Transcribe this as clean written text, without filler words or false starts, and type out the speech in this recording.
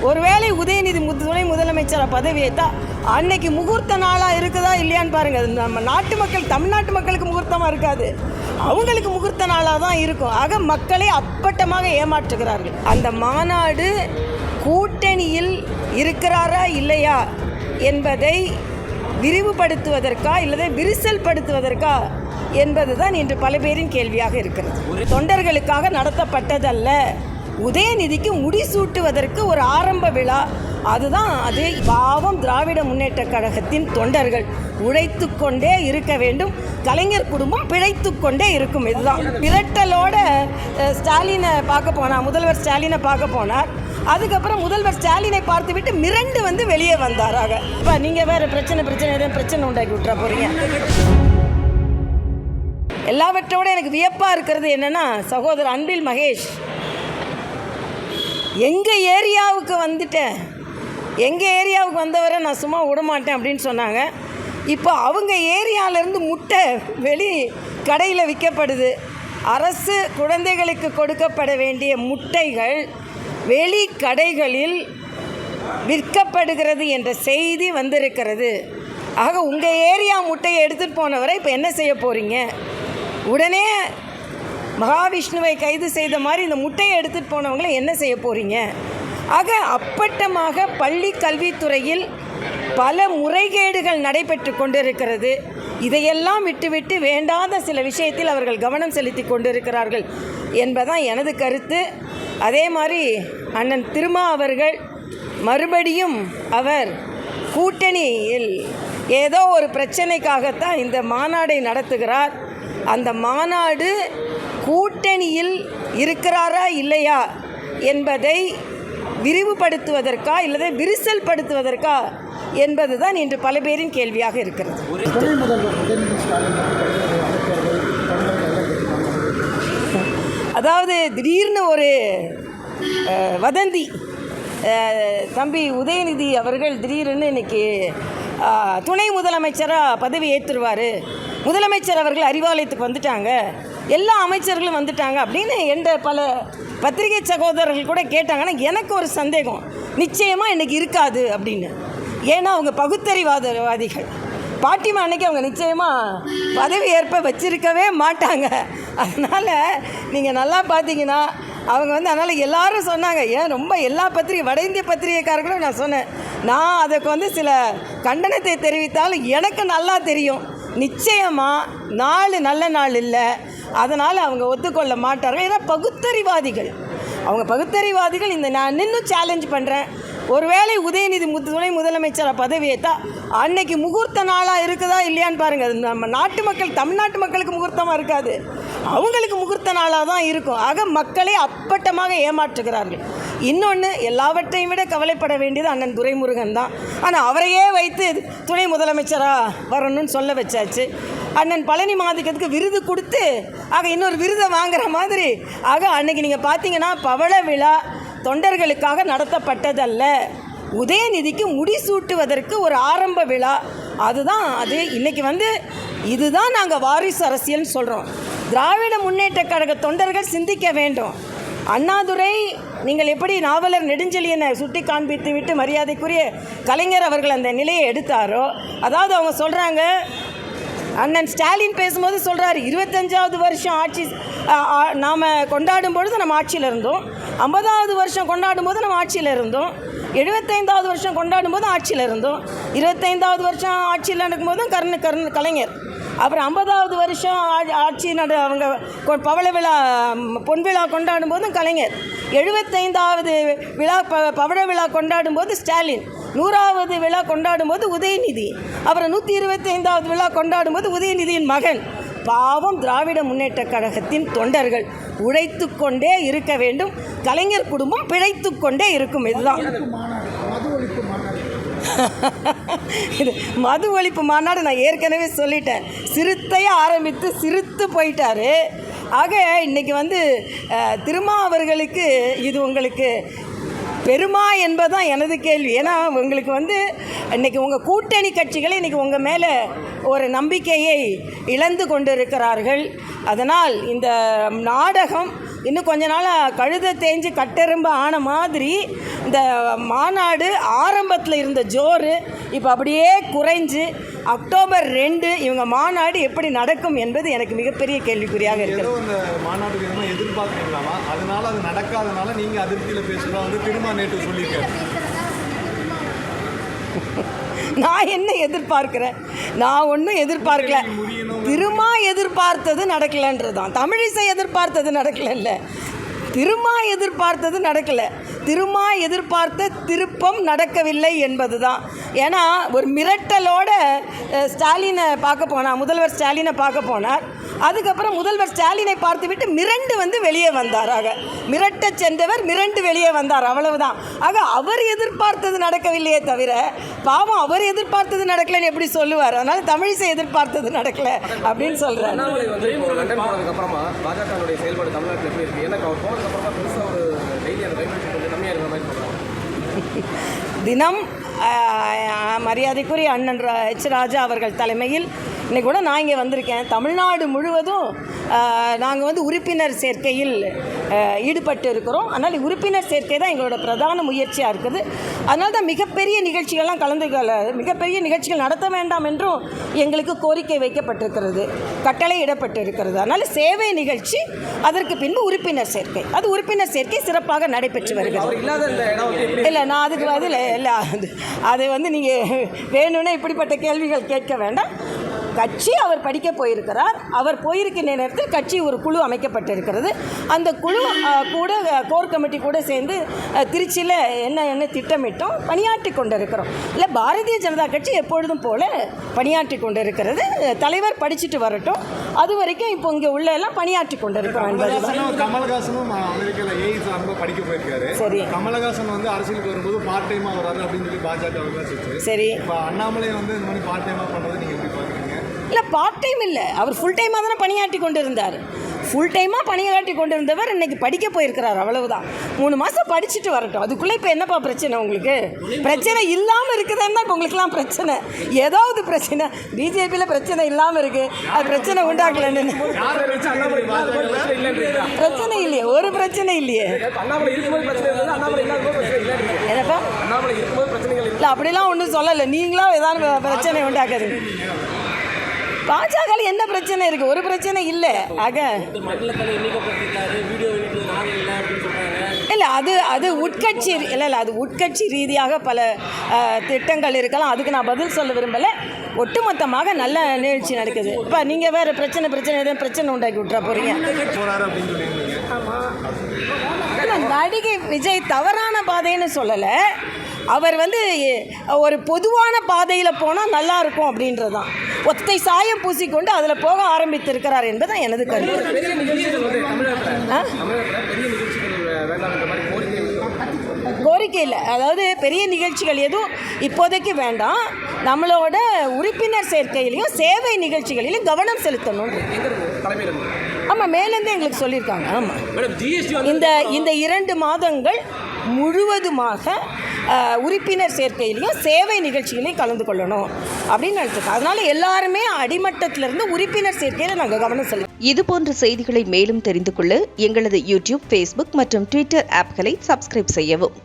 ஒருவேளை உதயநிதி துணை முதலமைச்சராக பதவியேற்றா அன்னைக்கு முகூர்த்த நாளாக இருக்குதா இல்லையான்னு பாருங்கள். நம்ம நாட்டு மக்கள், தமிழ்நாட்டு மக்களுக்கு முகூர்த்தமாக இருக்காது, அவங்களுக்கு முகூர்த்த நாளாக தான் இருக்கும். ஆக மக்களை அப்பட்டமாக ஏமாற்றுகிறார்கள். அந்த மாநாடு கூட்டணியில் இருக்கிறாரா இல்லையா என்பதை விரிவுபடுத்துவதற்கா இல்லதை விரிசல் படுத்துவதற்கா என்பதுதான் இன்று பல பேரின் கேள்வியாக இருக்கிறது. தொண்டர்களுக்காக நடத்தப்பட்டதல்ல, உதயநிதிக்கு முடிசூட்டுவதற்கு ஒரு ஆரம்ப விழா. அதுதான் அது. பாவம் திராவிட முன்னேற்ற கழகத்தின் தொண்டர்கள் உழைத்து கொண்டே இருக்க வேண்டும், கலைஞர் குடும்பம் பிழைத்து கொண்டே இருக்கும். இதுதான் மிரட்டலோட ஸ்டாலினை பார்க்க போனார், முதல்வர் ஸ்டாலினை பார்க்க போனார். அதுக்கப்புறம் முதல்வர் ஸ்டாலினை பார்த்துவிட்டு மிரண்டு வெளியே வந்தாராக. இப்போ நீங்கள் வேறு பிரச்சனை உண்டாக்கி விட்டுற போகிறீங்க. எல்லாவற்றோட எனக்கு வியப்பாக இருக்கிறது என்னென்னா, சகோதரர் அன்பில் மகேஷ் எங்கள் ஏரியாவுக்கு வந்துட்டேன், எங்கள் ஏரியாவுக்கு வந்தவரை நான் சும்மா விடமாட்டேன் அப்படின்னு சொன்னாங்க. இப்போ அவங்க ஏரியாவிலேருந்து முட்டை வெளி கடையில் விற்கப்படுது. அரசு குழந்தைகளுக்கு கொடுக்கப்பட வேண்டிய முட்டைகள் வெளி கடைகளில் விற்கப்படுகிறது என்ற செய்தி வந்திருக்கிறது. ஆக உங்கள் ஏரியா முட்டையை எடுத்துகிட்டு போனவரை இப்போ என்ன செய்ய போகிறீங்க? உடனே மகாவிஷ்ணுவை கைது செய்த மாதிரி இந்த முட்டையை எடுத்துகிட்டு போனவங்களை என்ன செய்ய போகிறீங்க? ஆக அப்பட்டமாக பள்ளி கல்வித்துறையில் பல முறைகேடுகள் நடைபெற்று கொண்டிருக்கிறது. இதையெல்லாம் விட்டுவிட்டு வேண்டாத சில விஷயத்தில் அவர்கள் கவனம் செலுத்தி கொண்டிருக்கிறார்கள் என்பதான் எனது கருத்து. அதே மாதிரி அண்ணன் திருமா அவர்கள் மறுபடியும் அவர் கூட்டணியில் ஏதோ ஒரு பிரச்சனைக்காகத்தான் இந்த மாநாடை நடத்துகிறார். அந்த மாநாடு கூட்டணியில் இருக்கிறாரா இல்லையா என்பதை விரிவுபடுத்துவதற்கா இல்லதை விரிசல் படுத்துவதற்கா என்பதுதான் இன்று பல பேரின் கேள்வியாக இருக்கிறது. அதாவது திடீர்னு ஒரு வதந்தி, தம்பி உதயநிதி அவர்கள் திடீர்னு இன்னைக்கு துணை முதலமைச்சராக பதவி ஏற்றுருவார், முதலமைச்சர் அவர்கள் அறிவாலயத்துக்கு வந்துட்டாங்க, எல்லா அமைச்சர்களும் வந்துட்டாங்க அப்படின்னு என்ற பல பத்திரிகை சகோதரர்கள் கூட கேட்டாங்கன்னா எனக்கு ஒரு சந்தேகம், நிச்சயமாக இன்றைக்கி இருக்காது அப்படின்னு. ஏன்னா அவங்க பகுத்தறிவாதிகள். பாட்டிமா அன்னைக்கு அவங்க நிச்சயமாக பதவி ஏற்ப வச்சிருக்கவே மாட்டாங்க. அதனால் நீங்கள் நல்லா பார்த்தீங்கன்னா அவங்க அதனால் எல்லாரும் சொன்னாங்க. ஏன் ரொம்ப எல்லா வட இந்திய பத்திரிகைக்காரர்களும் நான் சொன்னேன், நான் அதுக்கு சில கண்டனத்தை தெரிவித்தாலும் எனக்கு நல்லா தெரியும் நிச்சயமாக நாள் நல்ல நாள் இல்லை, அதனால் அவங்க ஒத்துக்கொள்ள மாட்டார்கள். ஏன்னா பகுத்தறிவாதிகள், அவங்க பகுத்தறிவாதிகள். நான் இன்னும் சேலஞ்ச் பண்ணுறேன், ஒருவேளை உதயநிதி துணை முதலமைச்சராக பதவியேற்றா அன்னைக்கு முகூர்த்த நாளாக இருக்குதா இல்லையான்னு பாருங்கள். நம்ம நாட்டு மக்கள், தமிழ்நாட்டு மக்களுக்கு முகூர்த்தமாக இருக்காது, அவங்களுக்கு முகூர்த்த நாளாக தான் இருக்கும். ஆக மக்களை அப்பட்டமாக ஏமாற்றுகிறார்கள். இன்னொன்று, எல்லாவற்றையும் விட கவலைப்பட வேண்டியது அண்ணன் துரைமுருகன் தான். ஆனால் அவரையே வைத்து துணை முதலமைச்சராக வரணும்னு சொல்ல வச்சாச்சு. அண்ணன் பழனி மாதிக்கத்துக்கு விருது கொடுத்து ஆக இன்னொரு விருதை வாங்குற மாதிரி. ஆக அன்னைக்கு நீங்கள் பார்த்தீங்கன்னா பவள விழா தொண்டர்களுக்காக நடத்தப்பட்டதல்ல, உதயநிதிக்கு முடிசூட்டுவதற்கு ஒரு ஆரம்ப விழா. அதுதான் அது. இன்றைக்கி இதுதான் நாங்கள் வாரிசு அரசியல்னு சொல்கிறோம். திராவிட முன்னேற்ற கழக தொண்டர்கள் சிந்திக்க வேண்டும். அண்ணாதுரை, நீங்கள் எப்படி நாவலர் நெடுஞ்செழியனை சுட்டி காண்பித்து விட்டு மரியாதைக்குரிய கலைஞர் அவர்கள் அந்த நிலையை எடுத்தாரோ, அதாவது அவங்க சொல்கிறாங்க, அண்ணன் ஸ்டாலின் பேசும்போது சொல்கிறாரு, 25வது வருஷம் ஆட்சி நாம் கொண்டாடும் பொழுது நம்ம ஆட்சியில் இருந்தோம், 50வது வருஷம் கொண்டாடும் போது நம்ம ஆட்சியில் இருந்தோம், 75வது வருஷம் கொண்டாடும் போது ஆட்சியில் இருந்தோம், 25வது வருஷம் ஆட்சியில் நடக்கும்போதும் கலைஞர், அப்புறம் 50வது வருஷம் ஆட்சி அவங்க பவள விழா பொன் விழா கொண்டாடும் போதும் கலைஞர், 75வது விழா பவள விழா கொண்டாடும் போது ஸ்டாலின், 100வது விழா கொண்டாடும் போது உதயநிதி, அப்புறம் 125வது விழா கொண்டாடும் போது உதயநிதியின் மகன். பாவம் திராவிட முன்னேற்ற கழகத்தின் தொண்டர்கள் உழைத்து கொண்டே இருக்க வேண்டும், கலைஞர் குடும்பம் பிழைத்து கொண்டே இருக்கும். இதுதான் இது மது ஒழிப்பு மாநாடு. நான் ஏற்கனவே சொல்லிட்டேன், சிறுத்தையாக ஆரம்பித்து சிறுத்து போயிட்டார். ஆக இன்றைக்கி திருமா அவர்களுக்கு இது உங்களுக்கு பெருமா என்பதுதான் எனது கேள்வி. ஏன்னா உங்களுக்கு இன்றைக்கி உங்கள் கூட்டணி கட்சிகளை இன்றைக்கி உங்கள் மேலே ஒரு நம்பிக்கையை இழந்து கொண்டிருக்கிறார்கள். அதனால் இந்த நாடகம் இன்னும் கொஞ்ச நாள் கழுதை தேஞ்சு கட்டெரும்பு ஆன மாதிரி இந்த மாநாடு ஆரம்பத்தில் இருந்த ஜோறு இப்போ அப்படியே குறைஞ்சு அக்டோபர் 2 இவங்க மாநாடு எப்படி நடக்கும் என்பது எனக்கு மிகப்பெரிய கேள்விக்குறியாக இருக்கிறது. இந்த மாநாடு எதிர்பார்க்கலாமா? அதனால அது நடக்காதனால நீங்கள் அதிருப்தியில் பேசுகிறோம் வந்து திரும்ப நேற்று சொல்லியிருக்காரு. நான் என்ன எதிர்பார்க்கிறேன்? நான் ஒன்றும் எதிர்பார்க்கல. திருமா எதிர்பார்த்தது நடக்கலைன்றது தான். தமிழிசை எதிர்பார்த்தது நடக்கல. திருமா எதிர்பார்த்தது நடக்கலை. திருமா எதிர்பார்த்த திருப்பம் நடக்கவில்லை என்பது தான். ஏன்னா ஒரு மிரட்டலோட ஸ்டாலினை பார்க்க போனார், முதல்வர் ஸ்டாலினை பார்க்க போனார். அதுக்கப்புறம் முதல்வர் ஸ்டாலினை பார்த்துவிட்டு மிரண்டு வந்து வெளியே வந்தார். ஆக மிரட்ட சென்றவர் மிரண்டு வெளியே வந்தார், அவ்வளவுதான். ஆக அவர் எதிர்பார்த்தது நடக்கவில்லையே தவிர பாவம் அவர் எதிர்பார்த்தது நடக்கலைன்னு எப்படி சொல்லுவார்? அதனால தமிழிசை எதிர்பார்த்தது நடக்கலை அப்படின்னு சொல்கிறார். தினம் மரியாதைக்குரிய அண்ணன் எச் ராஜா அவர்கள் தலைமையில் இன்றைக்கி கூட நான் இங்கே வந்திருக்கேன். தமிழ்நாடு முழுவதும் நாங்கள் வந்து உறுப்பினர் சேர்க்கையில் ஈடுபட்டு இருக்கிறோம். அதனால் உறுப்பினர் சேர்க்கை தான் எங்களோட பிரதான முயற்சியாக இருக்குது. அதனால தான் மிகப்பெரிய நிகழ்ச்சிகள்லாம் மிகப்பெரிய நிகழ்ச்சிகள் நடத்த வேண்டாம் என்றும் எங்களுக்கு கோரிக்கை வைக்கப்பட்டிருக்கிறது, கட்டளை இடப்பட்டு இருக்கிறது. அதனால் சேவை நிகழ்ச்சி, அதற்கு பின்பு உறுப்பினர் சேர்க்கை. அது உறுப்பினர் சேர்க்கை சிறப்பாக நடைபெற்று வருகிறது. இல்லை, நான் அதுக்கு பதில் இல்லை, அது வந்து நீங்கள் வேணும்னா இப்படிப்பட்ட கேள்விகள் கேட்க வேண்டாம். கட்சி அவர் படிக்க போயிருக்கிறார். அவர் போயிருக்கின்ற நேரத்தில் கட்சி ஒரு குழு அமைக்கப்பட்டிருக்கிறது. அந்த குழு கூட கோர் கமிட்டி கூட சேர்ந்து திருச்சியில் என்ன திட்டமிட்டோம் பணியாற்றி கொண்டிருக்கிறோம். இல்லை, பாரதிய ஜனதா கட்சி எப்பொழுதும் போல பணியாற்றி கொண்டிருக்கிறது. தலைவர் படிச்சுட்டு வரட்டும், அது வரைக்கும் இப்போ இங்கே உள்ள எல்லாம் பணியாற்றி கொண்டிருக்கிறோம் என்பது. கமலஹாசனும் அமெரிக்காவில் ஏஐ படிக்க போயிருக்காரு. சரி, கமலஹாசன் வந்து அரசியலுக்கு வரும்போது பார்ட் டைமாக வராது அப்படின்னு சொல்லி பாஜக. சரி, இப்போ அண்ணாமலை வந்து இந்த மாதிரி பார்ட் டைமாக பண்ணுறது நீங்கள் எப்படி பார்க்குறீங்க? இல்லை, பார்ட் டைம் இல்லை, அவர் ஃபுல் டைமாக தானே பணியாற்றி கொண்டு இருந்தார். ஃபுல் டைமாக பணியாற்றி கொண்டு இருந்தவர் இன்றைக்கி படிக்க போயிருக்கிறார், அவ்வளவுதான். 3 மாதம் படிச்சுட்டு வரட்டும். அதுக்குள்ளே இப்போ என்னப்பா பிரச்சனை உங்களுக்கு? பிரச்சனை இல்லாமல் இருக்குதுன்னா இப்போ உங்களுக்குலாம் பிரச்சனை, ஏதாவது பிரச்சனை. பிஜேபியில் பிரச்சனை இல்லாமல் இருக்குது, அது பிரச்சனை உண்டாக்கலன்னு. பிரச்சனை இல்லையே, ஒரு பிரச்சனை இல்லையே. என்னப்பா? இல்லை, அப்படிலாம் ஒன்றும் சொல்லலை. நீங்களாம் ஏதாவது பிரச்சனை உண்டாக்குது. பாஜக என்ன பிரச்சனை இருக்குது? ஒரு பிரச்சனை இல்லை. ஆக இல்லை, அது உட்கட்சி இல்லை, அது உட்கட்சி ரீதியாக பல திட்டங்கள் இருக்கலாம். அதுக்கு நான் பதில் சொல்ல விரும்பலை. ஒட்டுமொத்தமாக நல்ல நிகழ்ச்சி நடக்குது. இப்போ நீங்கள் வேறு பிரச்சனை உண்டாக்கி விட்டுற போகிறீங்க. ஆமாம், இல்லை, நடிகை விஜய் தவறான பாதைன்னு சொல்லலை. அவர் வந்து ஒரு பொதுவான பாதையில் போனால் நல்லா இருக்கும் அப்படின்றது தான். ஒத்தை சாயம் பூசிக்கொண்டு அதில் போக ஆரம்பித்திருக்கிறார் என்பதுதான் எனது கருத்து. கோரிக்கை இல்லை, அதாவது பெரிய நிகழ்ச்சிகள் எதுவும் இப்போதைக்கு வேண்டாம். நம்மளோட உறுப்பினர் சேர்க்கையிலையும் சேவை நிகழ்ச்சிகளிலும் கவனம் செலுத்தணும். ஆமாம், மேலேருந்து எங்களுக்கு சொல்லியிருக்காங்க. ஆமாம், இந்த 2 மாதங்கள் முழுவதுமாக உறுப்பினர் சேர்க்கையிலையும் சேவை நிகழ்ச்சிகளையும் கலந்து கொள்ளணும் அப்படின்னு நினச்சிருக்கோம். அதனால எல்லாருமே அடிமட்டத்திலிருந்து உறுப்பினர் சேர்க்கையில் நாங்கள் கவனம் செலுத்தோம். இதுபோன்ற செய்திகளை மேலும் தெரிந்து கொள்ள எங்களது யூடியூப், ஃபேஸ்புக் மற்றும் ட்விட்டர் ஆப்களை சப்ஸ்கிரைப் செய்யவும்.